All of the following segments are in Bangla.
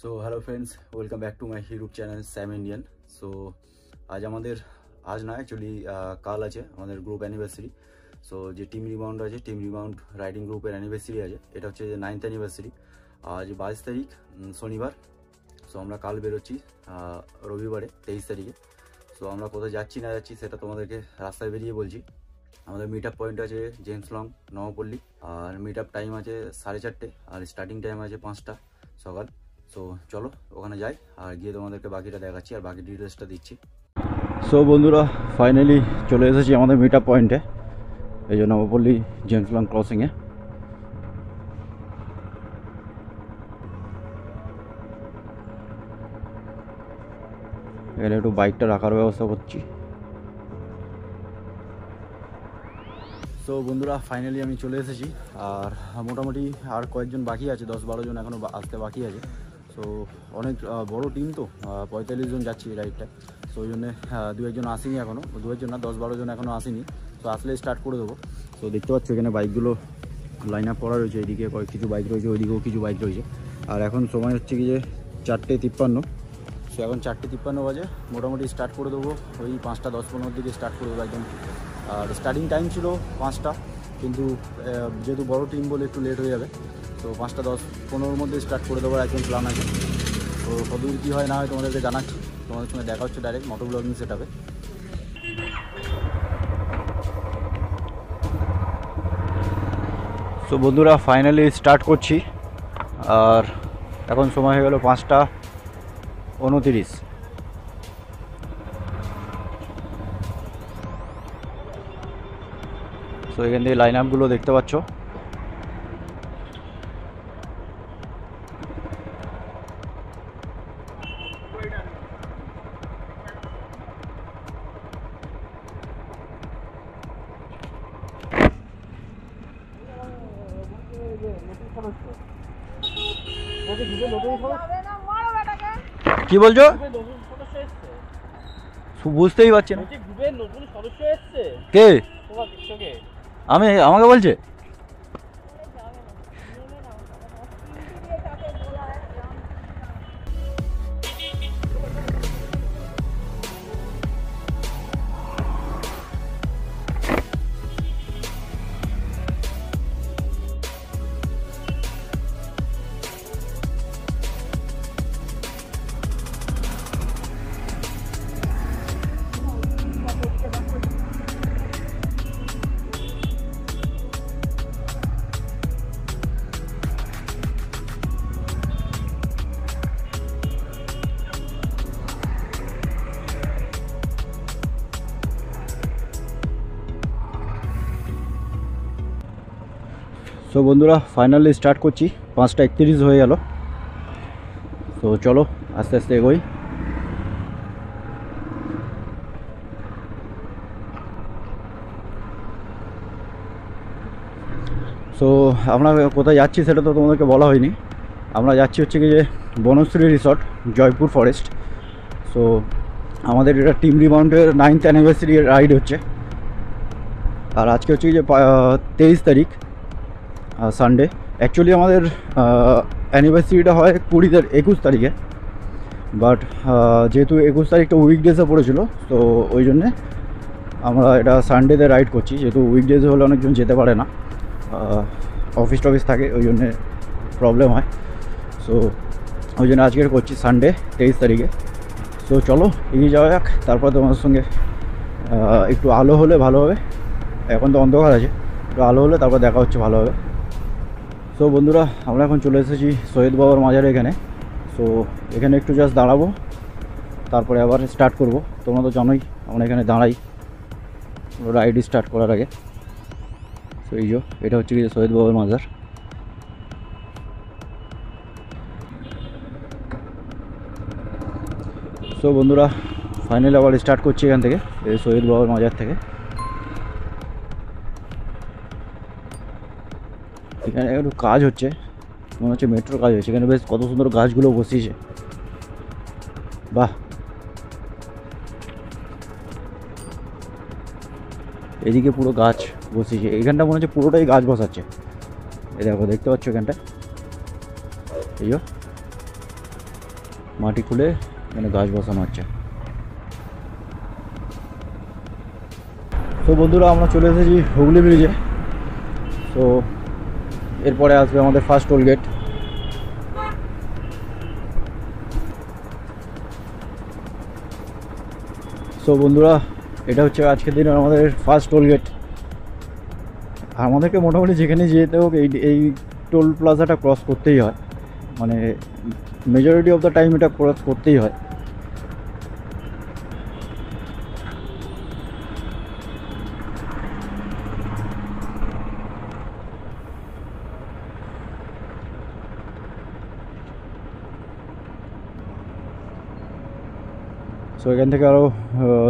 So hello friends, welcome back to my YouTube channel Sam Indian. So আজ না অ্যাকচুয়ালি কাল আছে আমাদের গ্রুপ অ্যানিভার্সারি। সো যে টিম রিবাউন্ড আছে, টিম রিবাউন্ড রাইডিং গ্রুপের অ্যানিভার্সারি আছে, এটা হচ্ছে 9th অ্যানিভার্সারি। আজ 22 তারিখ শনিবার। সো আমরা কাল বেরোচ্ছি রবিবারে 23 তারিখে। সো আমরা কোথায় যাচ্ছি না যাচ্ছি সেটা তোমাদেরকে রাস্তায় বেরিয়ে বলছি। আমাদের মিট আপ পয়েন্ট আছে জেমস লং, নবপল্লী, আর মিট আপ টাইম আছে 4:30, আর স্টার্টিং টাইম আছে 5টা সকাল। সো চলো ওখানে যাই আর গিয়ে তোমাদেরকে বাকিটা দেখাচ্ছি আর বাকি ডিটেলসটা দিচ্ছি। সো বন্ধুরা, ফাইনালি চলে এসেছি আমাদের মিট আপ পয়েন্টে, এই যে নবপল্লী জেমস লং ক্রসিংয়ে। এখানে একটু বাইকটা রাখার ব্যবস্থা করছি। তো বন্ধুরা, ফাইনালি আমি চলে এসেছি আর মোটামুটি আর কয়েকজন বাকি আছে, 10-12 জন এখনও আসতে বাকি আছে। সো অনেক বড় টিম তো, 45 জন যাচ্ছি এই রাইডটা। সো ওই জন্যে দু একজন আসেনি এখনও, 2 জন না 10-12 জন এখনও আসেনি। তো আসলে স্টার্ট করে দেবো। তো দেখতে পাচ্ছ এখানে বাইকগুলো লাইন আপ করা রয়েছে, এইদিকে কিছু বাইক রয়েছে, ওইদিকেও কিছু বাইক রয়েছে। আর এখন সময় হচ্ছে কি যে 4:53। সো এখন 4:53 বাজে, মোটামুটি স্টার্ট করে দেবো ওই 5টা 10-15 দিকে স্টার্ট করে দেবো একদম। আর স্টার্টিং টাইম ছিল 5টা, কিন্তু যেহেতু বড় টিম বলে একটু লেট হয়ে যাবে। তো 5টা 10-15 মধ্যে স্টার্ট করে দেওয়ার একদম প্ল্যান আছে। তো কতদূর কী হয় না হয় তোমাদেরকে জানাচ্ছি, তোমাদের সঙ্গে দেখা হচ্ছে ডাইরেক্ট মোটো ব্লগিং সেটআপে। সো বন্ধুরা, ফাইনালি স্টার্ট করছি আর এখন সময় হয়ে গেল 5:29। সো এখান থেকে লাইন আপগুলো দেখতে পাচ্ছ। কি বলছো? বুঝতেই পারছি না। কে? আমাকে বলছে? সো বন্ধুরা, ফাইনালি স্টার্ট করছি, 5:31 হয়ে গেল। তো চলো আস্তে আস্তে এগোই। সো আমরা কোথায় যাচ্ছি সেটা তো তোমাদেরকে বলা হয়নি। আমরা যাচ্ছি হচ্ছে কি যে Banashree resort, Joypur forest. So আমাদের এটা টিম রিবাউন্ডের 9th অ্যানিভার্সারি রাইড হচ্ছে। আর আজকে হচ্ছে কি যে 23 তারিখ, সানডে। অ্যাকচুয়ালি আমাদের অ্যানিভার্সারিটা হয় 21 তারিখে, বাট যেহেতু 21 তারিখটা উইকডেজে পড়েছিল, তো ওই জন্যে আমরা এটা সানডেতে রাইড করছি। যেহেতু উইকডেজে হলে অনেকজন যেতে পারে না, অফিস টফিস থাকে, ওই জন্যে প্রবলেম হয়। সো ওই জন্য আজকের করছি সানডে 23 তারিখে। সো চলো এগিয়ে যাওয়া যাক, তারপর তোমাদের সঙ্গে একটু আলো হলে ভালো হবে। এখন তো অন্ধকার আছে, একটু আলো হলে তারপর দেখা হচ্ছে ভালো হবে। সো বন্ধুরা, আমরা এখন চলে এসেছি সৈয়দ বাবার মাজারে এখানে। সো এখানে একটু জাস্ট দাঁড়াবো, তারপরে আবার স্টার্ট করব। তোমরা তো জানোই আমরা এখানে দাঁড়াই রাইড স্টার্ট করার আগে। সো এই যে এটা হচ্ছে কি সৈয়দ বাবার মাজার। সো বন্ধুরা, ফাইনালি আবার স্টার্ট করছি এখান থেকে, এই সৈয়দ বাবার মাজার থেকে। এখানে একটু কাজ হচ্ছে, মনে হচ্ছে মেট্রোর কাজ হচ্ছে। এখানে বেশ কত সুন্দর গাছগুলো বসিয়েছে, বাহ। এদিকে পুরো গাছ বসিয়েছে, এইখানটা মনে হচ্ছে পুরোটাই গাছ বসাচ্ছে। এই দেখো, দেখতে পাচ্ছ এখানটা, এই মাটি খুলে এখানে গাছ বসানো হচ্ছে। তো বন্ধুরা আমরা চলে এসেছি হুগলি ব্রিজে। তো এরপরে আসবে আমাদের ফার্স্ট টোল গেট। সো বন্ধুরা এটা হচ্ছে আজকের দিনের আমাদের ফার্স্ট টোল গেট। আমাদেরকে মোটামুটি যেখানে যেতে হোক এই টোল প্লাজাটা ক্রস করতেই হয়, মানে মেজরিটি অফ দ্য টাইম এটা ক্রস করতেই হয়। সো এখান থেকে আরও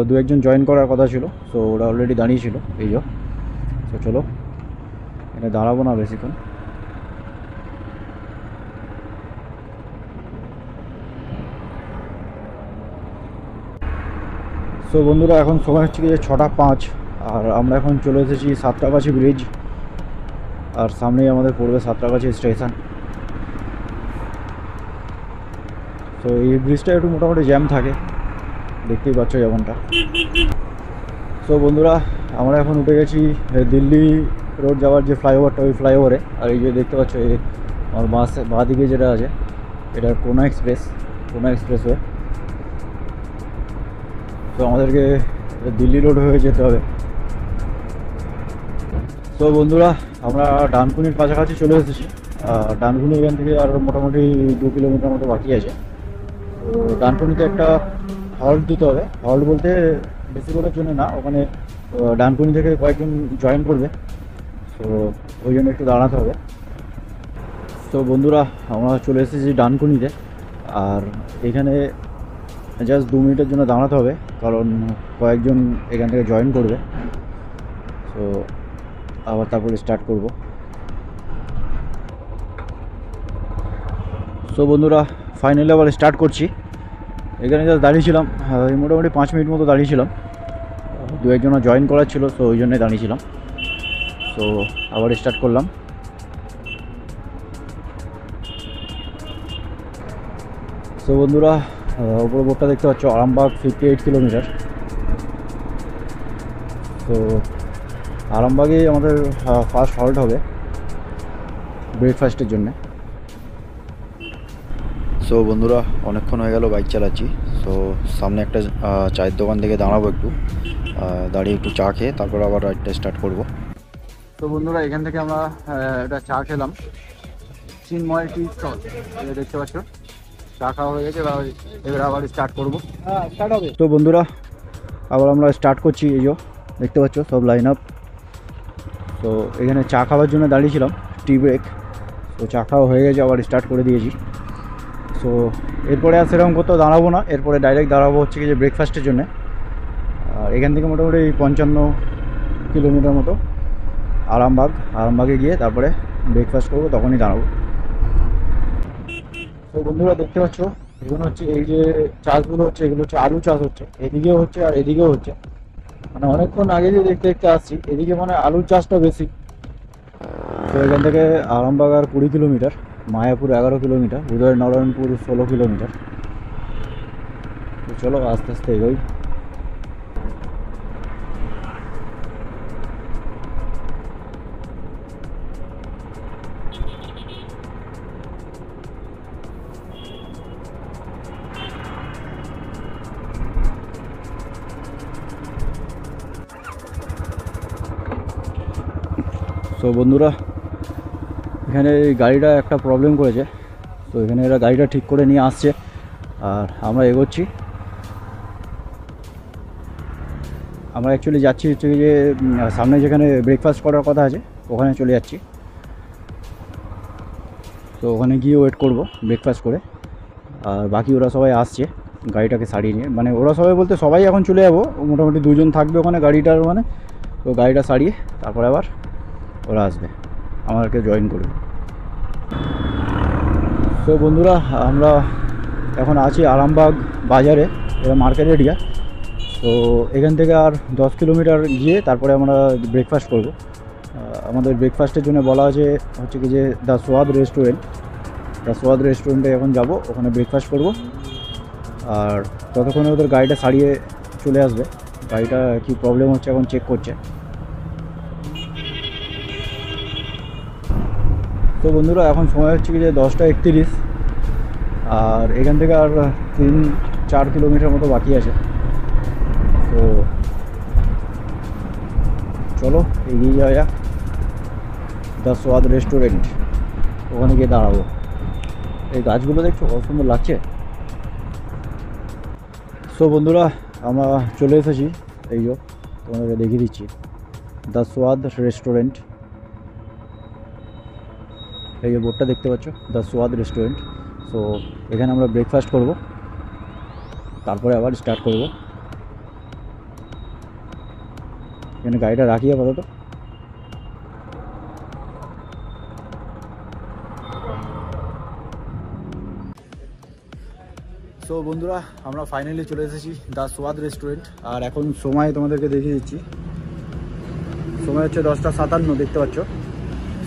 দু একজন জয়েন করার কথা ছিল, সো ওরা অলরেডি দাঁড়িয়ে ছিল এই যে। তো চলো এখানে দাঁড়াবো না বেশিক্ষণ। সো বন্ধুরা এখন সময় হচ্ছে কি 6:05, আর আমরা এখন চলে এসেছি সাঁতরাগাছি ব্রিজ, আর সামনেই আমাদের পড়বে সাঁতরাগাছি স্টেশন। তো এই ব্রিজটা একটু মোটামুটি জ্যাম থাকে, দেখতেই পাচ্ছ যেমনটা। সো বন্ধুরা আমরা এখন উঠে গেছি দিল্লি রোড যাওয়ার যে ফ্লাইওভারটা, ওই ফ্লাইওভারে। আর এই যে দেখতে পাচ্ছ এই আমার বাঁ দিকে যেটা আছে এটা কোনা এক্সপ্রেসওয়ে। তো আমাদেরকে দিল্লি রোড হয়ে যেতে হবে। তো বন্ধুরা আমরা ডানকুনির কাছাকাছি চলে এসেছি। ডানকুনি এখান থেকে আর মোটামুটি 2 কিলোমিটার মতো বাকি আছে। তো ডানকুনিতে একটা হল্ট দিতে হবে, হল্ট বলতে বেশি করার জন্য না, ওখানে ডানকুনি থেকে কয়েকজন জয়েন করবে, তো ওই জন্য একটু দাঁড়াতে হবে। তো বন্ধুরা আমরা চলে এসেছি ডানকুনিতে, আর এখানে জাস্ট 2 মিনিটের জন্য দাঁড়াতে হবে, কারণ কয়েকজন এখান থেকে জয়েন করবে। তো আবার তারপরে স্টার্ট করব। সো বন্ধুরা ফাইনালি আবার স্টার্ট করছি। এখানে জাস্ট দাঁড়িয়েছিলাম, মোটামুটি 5 মিনিট মতো দাঁড়িয়েছিলাম, দু একজন জয়েন করার ছিল, তো ওই জন্যই দাঁড়িয়েছিলাম। তো আবার স্টার্ট করলাম। তো বন্ধুরা উপরে বোর্ডটা দেখতে পাচ্ছ, আরামবাগ 58 কিলোমিটার। তো আরামবাগেই আমাদের ফার্স্ট হল্ট হবে ব্রেকফাস্টের জন্য। সো বন্ধুরা অনেকক্ষণ হয়ে গেল বাইক চালাচ্ছি, সো সামনে একটা চায়ের দোকান থেকে দাঁড়াবো, একটু দাঁড়িয়ে একটু চা খেয়ে তারপর আবার রাইডটা স্টার্ট করব। তো বন্ধুরা এখান থেকে আমরা একটা চা খেলাম, চিন্ময় টি স্টল, দেখতে পাচ্ছ চা খাওয়া হয়ে গেছে, এবার আবার স্টার্ট করবো, স্টার্ট হবে। তো বন্ধুরা আবার আমরা স্টার্ট করছি, এই যে দেখতে পাচ্ছ সব লাইন আপ। তো এখানে চা খাওয়ার জন্য দাঁড়িয়েছিলাম, টি ব্রেক। তো চা খাওয়া হয়ে গেছে, আবার স্টার্ট করে দিয়েছি। সো এরপরে আর সেরকম কোথাও দাঁড়াবো না, এরপরে ডাইরেক্ট দাঁড়াবো হচ্ছে কি যে ব্রেকফাস্টের জন্য। আর এখান থেকে মোটামুটি 55 কিলোমিটার মতো আরামবাগে গিয়ে তারপরে ব্রেকফাস্ট করবো, তখনই দাঁড়াবো। তো বন্ধুরা দেখতে পাচ্ছ এগুলো হচ্ছে, এই যে চাষগুলো হচ্ছে এগুলো হচ্ছে আলু চাষ হচ্ছে, এদিকেও হচ্ছে আর এদিকেও হচ্ছে। মানে অনেকক্ষণ আগে যে দেখতে আসছি, এদিকে মানে আলুর চাষটা বেশি। তো এখান থেকে আরামবাগ আর 20 kilometre, Mayapur 11 kilometre, Udaynarayanpur 16 kilometre. তো চলো আস্তে আস্তে এগোই। তো বন্ধুরা এখানে এই গাড়িটা একটা প্রবলেম করেছে, তো এখানে এরা গাড়িটা ঠিক করে নিয়ে আসছে, আর আমরা এগোচ্ছি। আমরা অ্যাকচুয়ালি যাচ্ছি হচ্ছে যে সামনে যেখানে ব্রেকফাস্ট করার কথা আছে ওখানে চলে যাচ্ছি। তো ওখানে গিয়ে ওয়েট করব ব্রেকফাস্ট করে, আর বাকি ওরা সবাই আসছে গাড়িটাকে সারিয়ে নিয়ে। মানে ওরা সবাই বলতে সবাই এখন চলে যাবো, মোটামুটি 2 জন থাকবে ওখানে গাড়িটার, মানে তো গাড়িটা সারিয়ে তারপরে আবার ওরা আসবে, আমাদেরকে জয়েন করবে। তো বন্ধুরা আমরা এখন আছি আরামবাগ বাজারে, এটা মার্কেট এরিয়া। তো এখান থেকে আর 10 কিলোমিটার গিয়ে তারপরে আমরা ব্রেকফাস্ট করব। আমাদের ব্রেকফাস্টের জন্য বলা আছে হচ্ছে কি যে দ্য সোয়াদ রেস্টুরেন্টে এখন যাব, ওখানে ব্রেকফাস্ট করব। আর ততক্ষণে ওদের গাড়িটা সারিয়ে চলে আসবে। গাড়িটা কি প্রবলেম হচ্ছে এখন চেক করছে। তো বন্ধুরা এখন সময় হচ্ছে কি যে 10:31, আর এখান থেকে আর 3-4 কিলোমিটার মতো বাকি আছে। তো চলো এগিয়ে যাওয়া যাক। দ্য সোয়াদ রেস্টুরেন্ট, ওখানে গিয়ে দাঁড়াবো। এই গাছগুলো দেখছো কত সুন্দর লাগছে। সো বন্ধুরা আমরা চলে এসেছি, এই যে তোমাদেরকে দেখিয়ে দিচ্ছি দ্য সোয়াদ রেস্টুরেন্ট। এই যে বোর্ডটা দেখতে পাচ্ছ, দ্য সোয়াদ রেস্টুরেন্ট। সো এখানে আমরা ব্রেকফাস্ট করব, তারপরে আবার স্টার্ট করব। এখানে গাড়িটা রাখি আপাতত। সো বন্ধুরা আমরা ফাইনালি চলে এসেছি দ্য সোয়াদ রেস্টুরেন্ট। আর এখন সময় তোমাদেরকে দেখিয়ে দিচ্ছি, সময় হচ্ছে 10:57 দেখতে পাচ্ছ।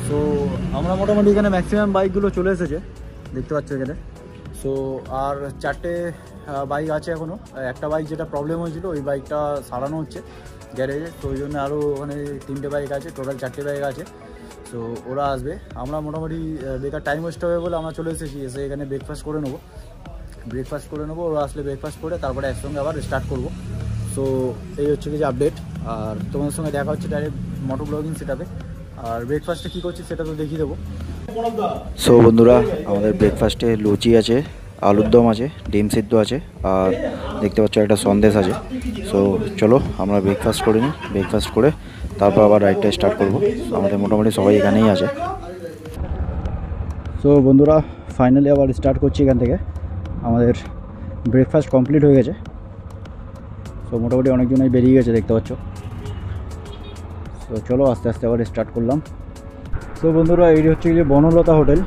সো আমরা মোটামুটি এখানে ম্যাক্সিমাম বাইকগুলো চলে এসেছে দেখতে পাচ্ছ এখানে। সো আর 4টে বাইক আছে এখনও। একটা বাইক যেটা প্রবলেম হয়েছিল ওই বাইকটা সারানো হচ্ছে গ্যারেজে, তো ওই জন্য আরও ওখানে 3টে বাইক আছে, টোটাল 4টে বাইক আছে। সো ওরা আসবে। আমরা মোটামুটি বেকার টাইম ওয়েস্ট হবে বলে আমরা চলে এসেছি, এসে এখানে ব্রেকফাস্ট করে নেবো। ওরা আসলে ব্রেকফাস্ট করে তারপরে একসঙ্গে আবার স্টার্ট করব। সো এই হচ্ছে কি যে আপডেট। আর তোমাদের সঙ্গে দেখা হচ্ছে ডাইরেক্ট মোটো ব্লগিং সেটআপে। আর ব্রেকফাস্টে কী করছি সেটা তো দেখিয়ে দেবো। সো বন্ধুরা আমাদের ব্রেকফাস্টে লুচি আছে, আলুর দম আছে, ডিম সিদ্ধ আছে, আর দেখতে পাচ্ছ একটা সন্দেশ আছে। সো চলো আমরা ব্রেকফাস্ট করে নিই, ব্রেকফাস্ট করে তারপর আবার রাইডটা স্টার্ট করব। আমাদের মোটামুটি সবাই এখানেই আছে। সো বন্ধুরা ফাইনালি আবার স্টার্ট করছি এখান থেকে। আমাদের ব্রেকফাস্ট কমপ্লিট হয়ে গেছে। সো মোটামুটি অনেকজনই বেরিয়ে গেছে দেখতে পাচ্ছ। সো চলো আস্তে আস্তে আবার স্টার্ট করলাম। সো বন্ধুরা এই হচ্ছে যে বনলতা হোটেল।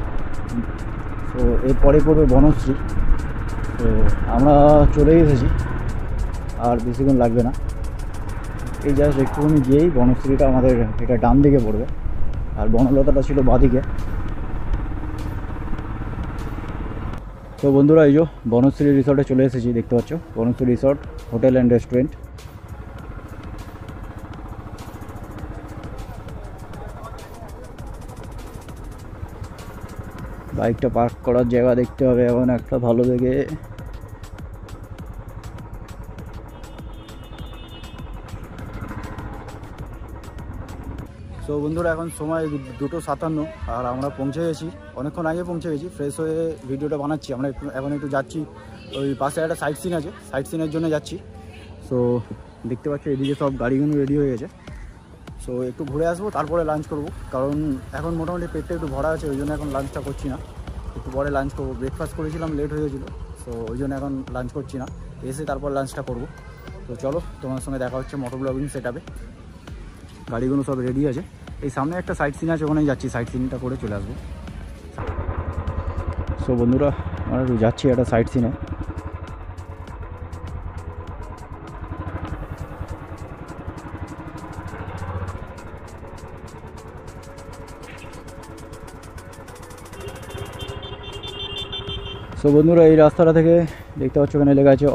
তো এরপরে পড়বে বনশ্রী। তো আমরা চলেই এসেছি, আর বেশিক্ষণ লাগবে না। এই জাস্ট একটুখানি গিয়েই বনশ্রীটা আমাদের এটা ডান দিকে পড়বে, আর বনলতাটা ছিল বাঁদিকে। তো বন্ধুরা এই যে বনশ্রী রিসর্টে চলে এসেছি দেখতে পাচ্ছ, Banashree resort hotel and restaurant. বাইকটা পার্ক করার জায়গা দেখতে হবে এখন একটা ভালো দেখে। সো বন্ধুরা এখন সময় 2:57, আর আমরা পৌঁছে গেছি, অনেকক্ষণ আগে পৌঁছে গেছি। ফ্রেশ হয়ে ভিডিওটা বানাচ্ছি। আমরা এখন একটু যাচ্ছি, ওই পাশে একটা সাইট সিন আছে, সাইট সিনের জন্য যাচ্ছি। সো দেখতে পাচ্ছ এদিকে সব গাড়িগুলো রেডি হয়ে গেছে। সো একটু ঘুরে আসবো, তারপরে লাঞ্চ করব, কারণ এখন মোটামুটি পেটটা একটু ভরা আছে, ওই জন্য এখন লাঞ্চটা করছি না, একটু পরে লাঞ্চ করবো। ব্রেকফাস্ট করেছিলাম, লেট হয়ে গেছিলো, সো ওই জন্য এখন লাঞ্চ করছি না, এসে তারপর লাঞ্চটা করব। তো চলো তোমার সঙ্গে দেখা হচ্ছে মোটো ব্লগিং সেটআপে। গাড়িগুলো সব রেডি আছে, এই সামনে একটা সাইট সিন আছে, ওখানেই যাচ্ছি, সাইট সিনটা করে চলে আসবো। সো বন্ধুরা আমরা যাচ্ছি একটা সাইট সিনে। সো বন্ধুরা এই রাস্তাটা থেকে দেখতে পাচ্ছ ওখানে লেখা আছে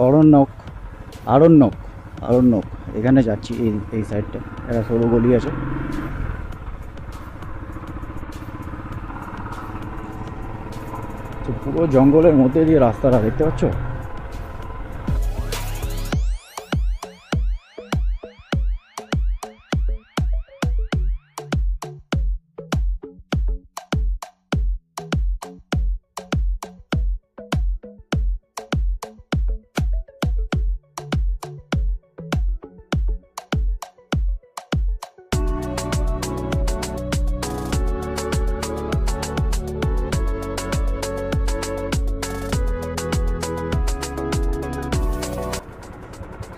আরণ্যক। এখানে যাচ্ছি, এই সাইডটা একটা সরু গলি আছে। তো পুরো জঙ্গলের মধ্যে দিয়ে রাস্তাটা দেখতে পাচ্ছ।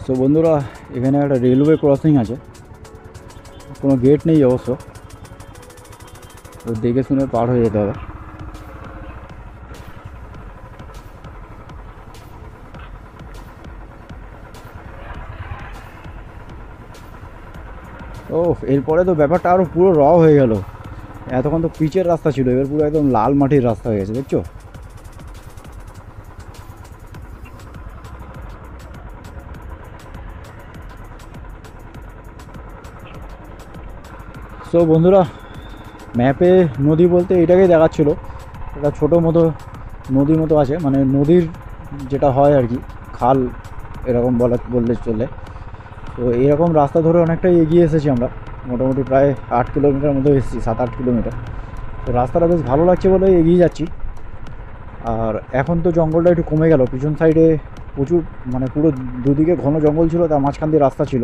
সো বন্ধুরা এখানে একটা রেলওয়ে ক্রসিং আছে, কোনো গেট নেই অবশ্য, তো দেখে শুনে পার হয়ে যেতে হবে। ও এরপরে তো ব্যাপারটা আরও পুরো র হয়ে গেল। এতক্ষণ তো পিচের রাস্তা ছিল, এবার পুরো একদম লাল মাটির রাস্তা হয়ে গেছে দেখছো। সো বন্ধুরা, ম্যাপে নদী বলতে এটাকেই দেখাচ্ছিল, একটা ছোটো মতো নদীর মতো আছে, মানে নদীর যেটা হয় আর কি, খাল এরকম বললে চলে। তো এইরকম রাস্তা ধরে অনেকটাই এগিয়ে এসেছি আমরা, মোটামুটি প্রায় 8 কিলোমিটার মতো এসেছি, 7-8 কিলোমিটার। তো রাস্তাটা বেশ ভালো লাগছে বলে এগিয়ে যাচ্ছি। আর এখন তো জঙ্গলটা একটু কমে গেল, পিছন সাইডে প্রচুর, মানে পুরো দুদিকে ঘন জঙ্গল ছিল, তার মাঝখান দিয়ে রাস্তা ছিল।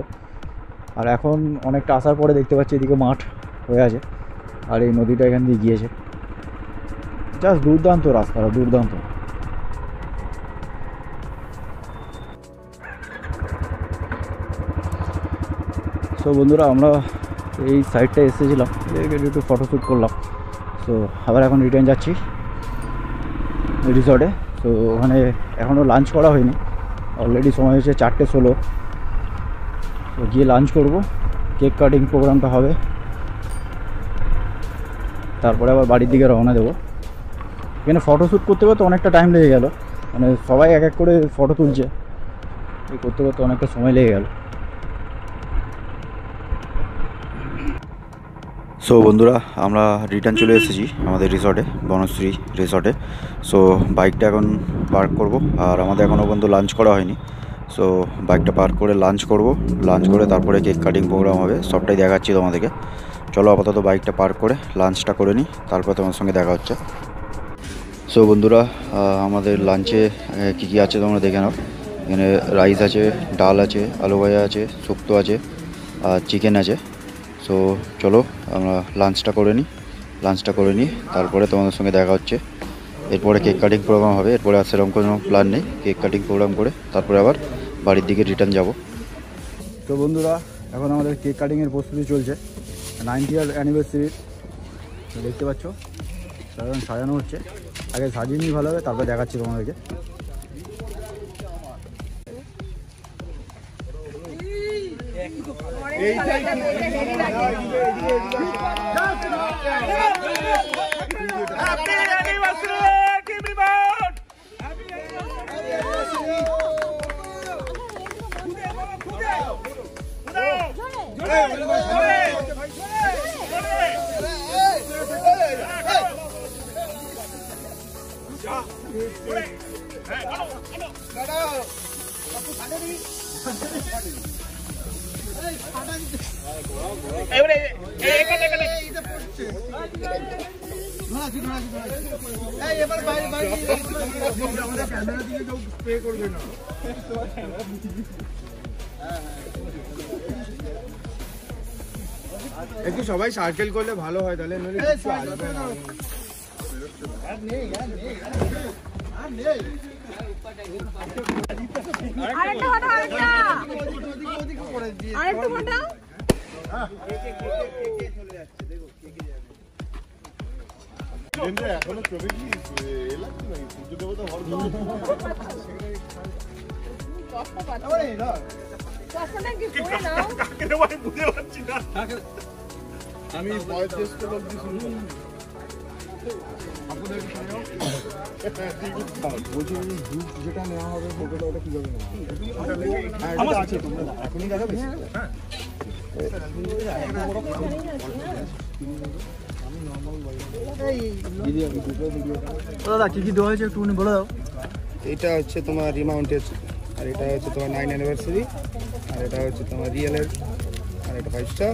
আর এখন অনেকটা আসার পরে দেখতে পাচ্ছি এদিকে মাঠ হয়ে আছে, আর এই নদীটা এখান দিয়ে গিয়েছে। জাস্ট দুর্দান্ত রাস্তাটা, দুর্দান্ত। সো বন্ধুরা, আমরা এই সাইডটা এসেছিলাম, একটু ফটোশ্যুট করলাম। সো আবার এখন রিটার্ন যাচ্ছি রিসর্টে। তো ওখানে এখনও লাঞ্চ করা হয়নি, অলরেডি সময় হয়েছে 4:16। তো গিয়ে লাঞ্চ করব, কেক কাটিং প্রোগ্রামটা হবে, তারপরে আবার বাড়ির দিকে রওনা দেবো। এখানে ফটোশ্যুট করতে করতে অনেকটা টাইম লেগে গেল, মানে সবাই এক এক করে ফটো তুলছে, এই করতে করতে অনেকটা সময় লেগে গেল। সো বন্ধুরা, আমরা রিটার্ন চলে এসেছি আমাদের রিসর্টে, বনশ্রী রিসর্টে। সো বাইকটা এখন পার্ক করব, আর আমাদের এখনও পর্যন্ত লাঞ্চ করা হয়নি। সো বাইকটা পার্ক করে লাঞ্চ করব, লাঞ্চ করে তারপরে কেক কাটিং প্রোগ্রাম হবে, সবটাই দেখাচ্ছি তোমাদেরকে। চলো আপাতত বাইকটা পার্ক করে লাঞ্চটা করে নিই, তারপর তোমার সঙ্গে দেখা হচ্ছে। সো বন্ধুরা, আমাদের লাঞ্চে কী কী আছে তোমরা দেখে নাও। এখানে রাইস আছে, ডাল আছে, আলু ভাজা আছে, শুক্তো আছে, আর চিকেন আছে। সো চলো আমরা লাঞ্চটা করে নিই, তারপরে তোমাদের সঙ্গে দেখা হচ্ছে। এরপরে কেক কাটিং প্রোগ্রাম হবে, এরপরে আর সেরকম কোনো প্ল্যান নেই। কেক কাটিং প্রোগ্রাম করে তারপরে আবার বাড়ির দিকে রিটার্ন যাব। তো বন্ধুরা, এখন আমাদের কেক কাটিংয়ের প্রস্তুতি চলছে, 90 ইয়ার অ্যানিভার্সারির। দেখতে পাচ্ছ সাধারণ সাজানো হচ্ছে, আগে সাজিয়ে নিই ভালো হবে, তারপরে দেখাচ্ছি তোমাদেরকে। একটু সবাই সার্কেল করলে ভালো হয়, তাহলে নইলে কিছু আসবে না। এখনো চোখে কি লাগছে নাকি? সূর্য দেবতা আমি বয়োজ্যেষ্ঠ লোক দিয়ে শুরু করলাম। বলছি যেটা নেওয়া হবে ফটোটা, ওটা কিভাবে নেওয়া হবে? আছে তোমরা এখনই দেখাবে। দাদা কী কী দেওয়া হয়েছে একটু বলে দাও। এটা হচ্ছে তোমার রিমাউন্টেড, আর এটা হচ্ছে তোমার 9 অ্যানিভার্সারি, আর এটা হচ্ছে তোমার রিয়েলের, আর এটা 5 স্টার।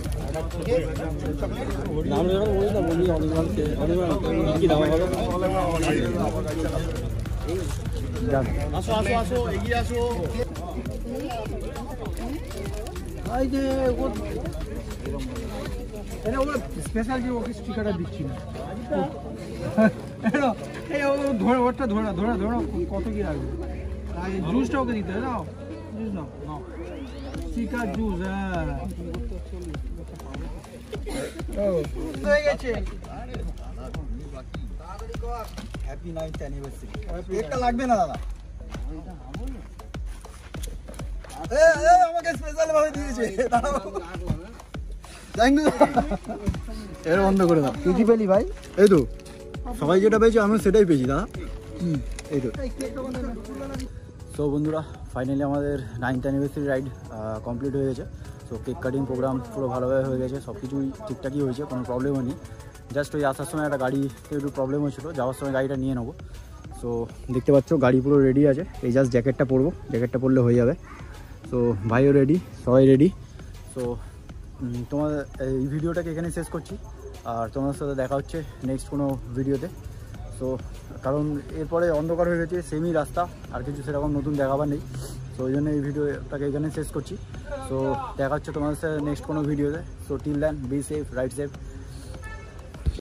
আসো এগিয়ে আসো। স্পেশাল যে ওকে স্টিকারটা দিচ্ছি না, ওটা ধরে কত কি লাগবে? জুসটা ওকে দিতে হবে, নাও জুস নাও, স্টিকার জুস। হয়ে গেছে। Happy 9th anniversary. কেকটা লাগবে না দাদা, আমাকে স্পেশাল ভাবে দিয়েছে। এর বন্ধ করে দাও। তুই কি পেলি ভাই? এই তো সবাই যেটা পেয়েছি আমিও সেটাই পেয়েছি দাদা। এই তো। সো বন্ধুরা, ফাইনালি আমাদের 9th অ্যানিভার্সারি রাইড কমপ্লিট হয়ে গেছে। সো কেক কাটিং প্রোগ্রাম পুরো ভালোভাবে হয়ে গেছে, সব কিছুই ঠিকঠাকই হয়েছে, কোনো প্রবলেমও নেই। জাস্ট ওই আসার সময় একটা গাড়িতে একটু প্রবলেম হয়েছিলো, যাওয়ার সময় গাড়িটা নিয়ে নেবো। সো দেখতে পাচ্ছ গাড়ি পুরো রেডি আছে, এই জাস্ট জ্যাকেটটা পরবো, জ্যাকেটটা পরলে হয়ে যাবে। সো ভাইও রেডি, সবাই রেডি। সো তোমাদের এই ভিডিওটাকে এখানে শেষ করছি, আর তোমাদের সাথে দেখা হচ্ছে নেক্সট কোনো ভিডিওতে। সো কারণ এরপরে অন্ধকার হয়ে গেছে, সেমই রাস্তা, আর কিছু সেরকম নতুন দেখাবার নেই। সো ওই জন্য এই ভিডিওটাকে এখানে শেষ করছি। সো দেখা হচ্ছে তোমাদের সাথে নেক্সট কোনো ভিডিওতে। So till then be safe, right safe.